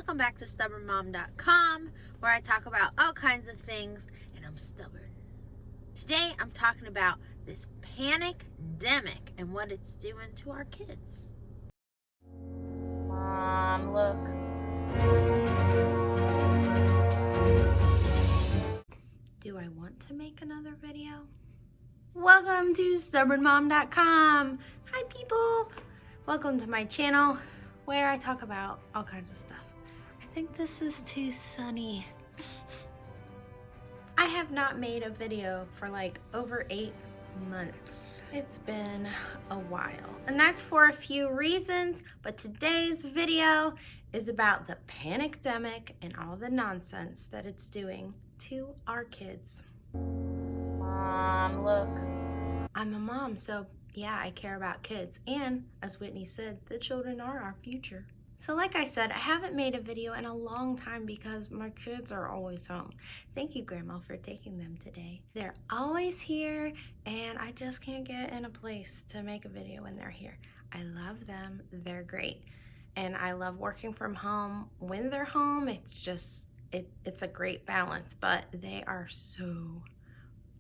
Welcome back to StubbornMom.com, where I talk about all kinds of things, and I'm stubborn. Today I'm talking about this PANICdemic and what it's doing to our kids. Mom, look. Do I want to make another video? Welcome to StubbornMom.com. Hi people. Welcome to my channel where I talk about all kinds of stuff. I think this is too sunny. I have not made a video for like over 8 months. It's been a while, and that's for a few reasons, but today's video is about the PANICdemic and all the nonsense that it's doing to our kids. Mom, look. I'm a mom, so yeah, I care about kids, and as Whitney said, the children are our future. So like I said, I haven't made a video in a long time because my kids are always home. Thank you, Grandma, for taking them today. They're always here, and I just can't get in a place to make a video when they're here. I love them. They're great. And I love working from home when they're home. It's just, it's a great balance, but they are so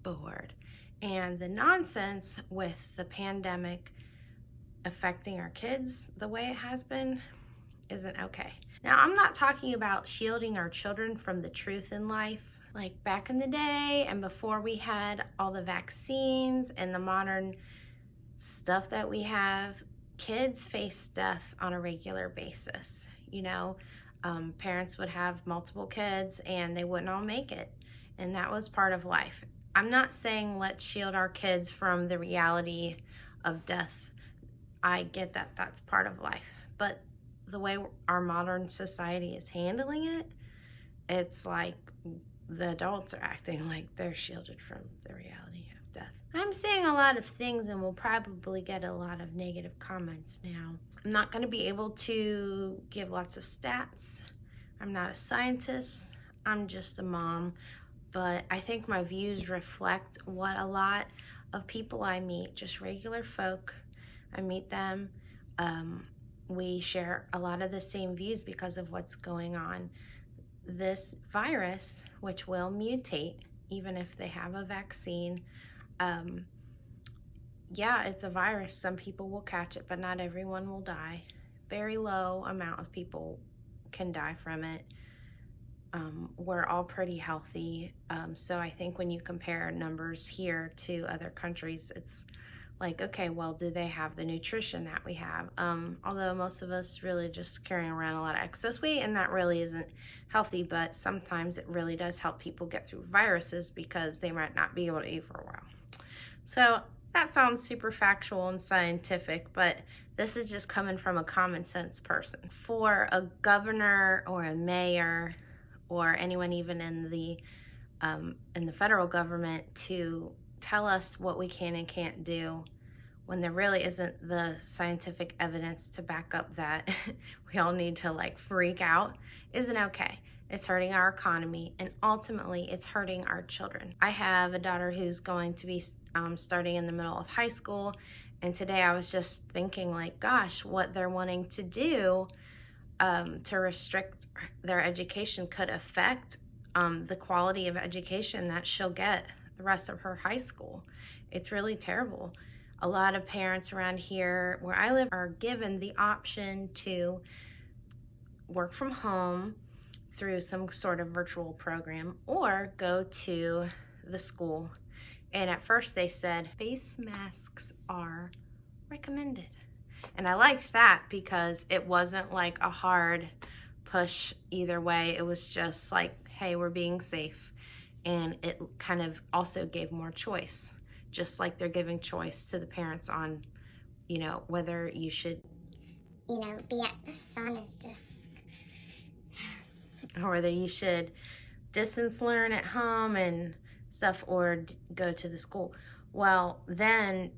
bored. And the nonsense with the pandemic affecting our kids the way it has been isn't okay. Now, I'm not talking about shielding our children from the truth in life. Like back in the day and before we had all the vaccines and the modern stuff that we have, kids face death on a regular basis. You know, parents would have multiple kids and they wouldn't all make it. And that was part of life. I'm not saying let's shield our kids from the reality of death. I get that that's part of life, but the way our modern society is handling it, it's like the adults are acting like they're shielded from the reality of death. I'm saying a lot of things and will probably get a lot of negative comments now. I'm not going to be able to give lots of stats. I'm not a scientist. I'm just a mom. But I think my views reflect what a lot of people I meet, just regular folk, I meet them. We share a lot of the same views because of what's going on. This virus, which will mutate even if they have a vaccine, yeah, it's a virus. Some people will catch it, but not everyone will die. Very low amount of people can die from it. We're all pretty healthy. So I think when you compare numbers here to other countries, it's like, okay, well, do they have the nutrition that we have? Although most of us really just carrying around a lot of excess weight, and that really isn't healthy, but sometimes it really does help people get through viruses because they might not be able to eat for a while. So that sounds super factual and scientific, but this is just coming from a common sense person. For a governor or a mayor or anyone even in the federal government to tell us what we can and can't do when there really isn't the scientific evidence to back up that we all need to like freak out isn't okay. It's hurting our economy, and ultimately it's hurting our children. I have a daughter who's going to be starting in the middle of high school, and today I was just thinking like, gosh, what they're wanting to do to restrict their education could affect the quality of education that she'll get the rest of her high school. It's really terrible. A lot of parents around here where I live are given the option to work from home through some sort of virtual program or go to the school. And at first they said face masks are recommended. And I liked that because it wasn't like a hard push either way. It was just like, hey, we're being safe. And it kind of also gave more choice, just like they're giving choice to the parents on, you know, whether you should, you know, be at the sun is just, or whether you should distance learn at home and stuff or go to the school. Well, then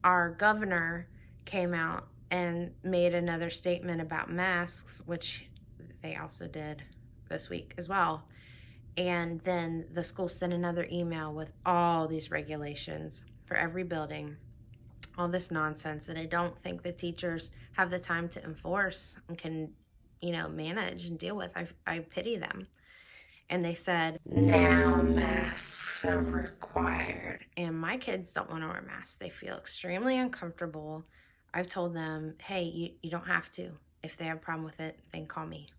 our governor came out and made another statement about masks, which they also did this week as well. And then the school sent another email with all these regulations for every building, all this nonsense that I don't think the teachers have the time to enforce and can manage and deal with. I pity them. And they said, now masks are required. And my kids don't want to wear masks. They feel extremely uncomfortable. I've told them, hey, you don't have to. If they have a problem with it, then call me.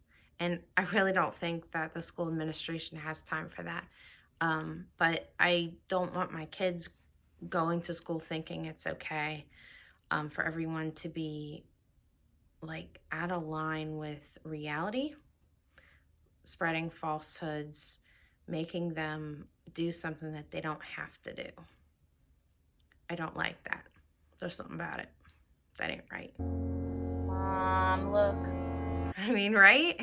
And I really don't think that the school administration has time for that. But I don't want my kids going to school thinking it's okay for everyone to be like out of line with reality, spreading falsehoods, making them do something that they don't have to do. I don't like that. There's something about it that ain't right. Mom, look. I mean, right?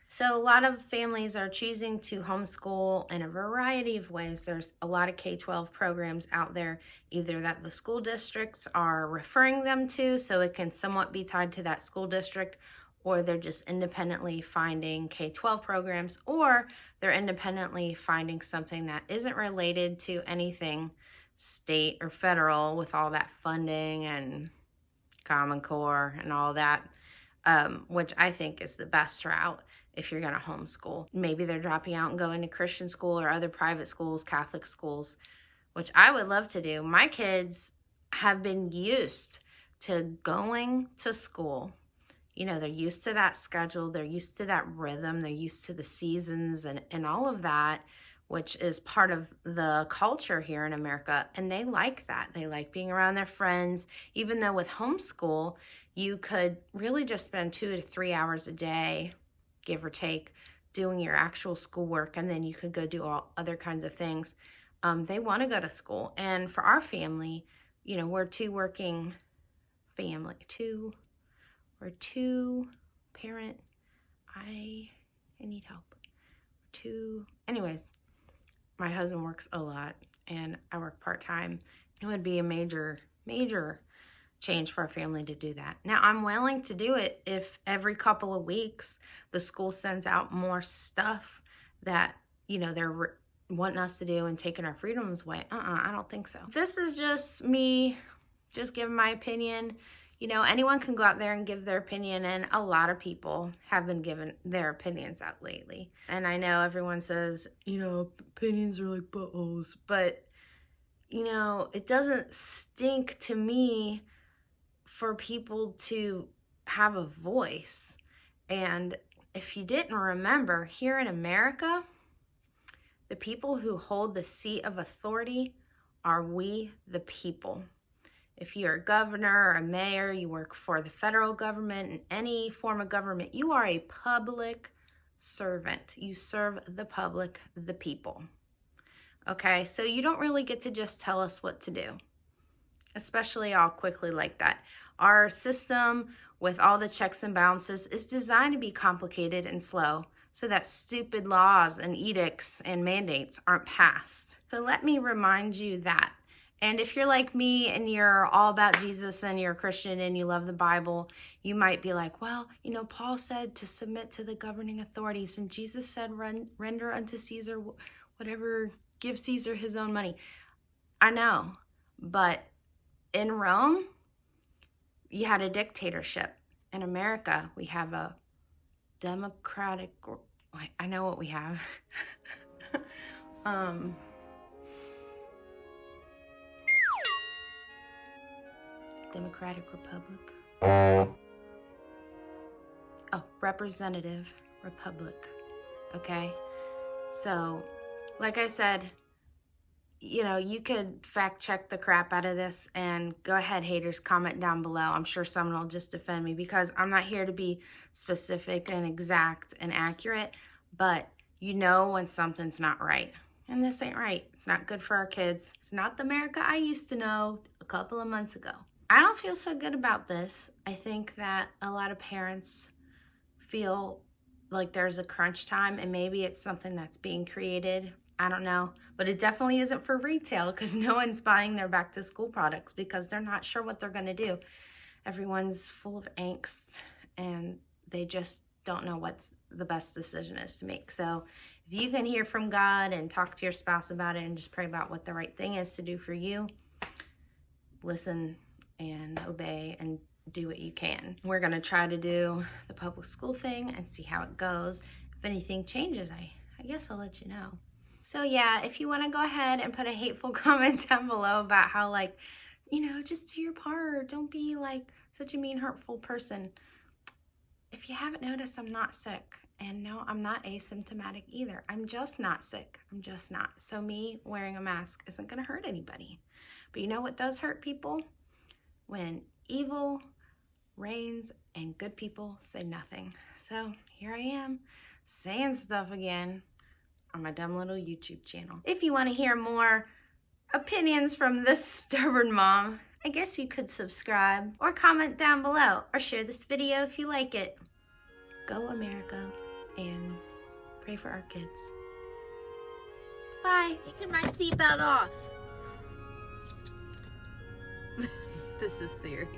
So a lot of families are choosing to homeschool in a variety of ways. There's a lot of K-12 programs out there, either that the school districts are referring them to so it can somewhat be tied to that school district, or they're just independently finding K-12 programs, or they're independently finding something that isn't related to anything state or federal with all that funding and Common Core and all that, which I think is the best route if you're going to homeschool. Maybe they're dropping out and going to Christian school or other private schools, Catholic schools, which I would love to do. My kids have been used to going to school. They're used to that schedule. They're used to that rhythm. They're used to the seasons and all of that, which is part of the culture here in America. And they like that. They like being around their friends, even though with homeschool, you could really just spend 2 to 3 hours a day, give or take, doing your actual schoolwork, and then you could go do all other kinds of things. They want to go to school. And for our family, we're two working family. We're two parent. I need help. Anyways, my husband works a lot and I work part-time. It would be a major change for our family to do that. Now, I'm willing to do it if every couple of weeks the school sends out more stuff that, they're wanting us to do and taking our freedoms away. I don't think so. This is just me just giving my opinion. Anyone can go out there and give their opinion, and a lot of people have been giving their opinions out lately. And I know everyone says, opinions are like buttholes, but, it doesn't stink to me for people to have a voice. And if you didn't remember, here in America, the people who hold the seat of authority are we, the people. If you're a governor or a mayor, you work for the federal government, in any form of government, you are a public servant. You serve the public, the people. Okay, so you don't really get to just tell us what to do, especially all quickly like that. Our system with all the checks and balances is designed to be complicated and slow so that stupid laws and edicts and mandates aren't passed. So let me remind you that. And if you're like me and you're all about Jesus and you're a Christian and you love the Bible, you might be like, well, Paul said to submit to the governing authorities, and Jesus said, render unto Caesar whatever, give Caesar his own money. I know, but in Rome, you had a dictatorship. In America, we have a democratic, I know what we have. Democratic Republic. Oh, representative republic. Okay? So, like I said, you could fact check the crap out of this, and go ahead, haters, comment down below. I'm sure someone will just defend me because I'm not here to be specific and exact and accurate, but when something's not right. And this ain't right. It's not good for our kids. It's not the America I used to know a couple of months ago. I don't feel so good about this. I think that a lot of parents feel like there's a crunch time, and maybe it's something that's being created. I don't know, but it definitely isn't for retail because no one's buying their back to school products because they're not sure what they're going to do. Everyone's full of angst and they just don't know what's the best decision is to make. So if you can hear from God and talk to your spouse about it and just pray about what the right thing is to do for you, listen and obey and do what you can. We're gonna try to do the public school thing and see how it goes. If anything changes, I guess I'll let you know. So yeah, if you wanna go ahead and put a hateful comment down below about how, like, you know, just do your part. Don't be like such a mean, hurtful person. If you haven't noticed, I'm not sick. And no, I'm not asymptomatic either. I'm just not sick. I'm just not. So me wearing a mask isn't gonna hurt anybody. But you know what does hurt people? When evil reigns and good people say nothing. So here I am saying stuff again on my dumb little YouTube channel. If you want to hear more opinions from this stubborn mom, I guess you could subscribe or comment down below or share this video if you like it. Go America and pray for our kids. Bye. Taking my seatbelt off. This is serious.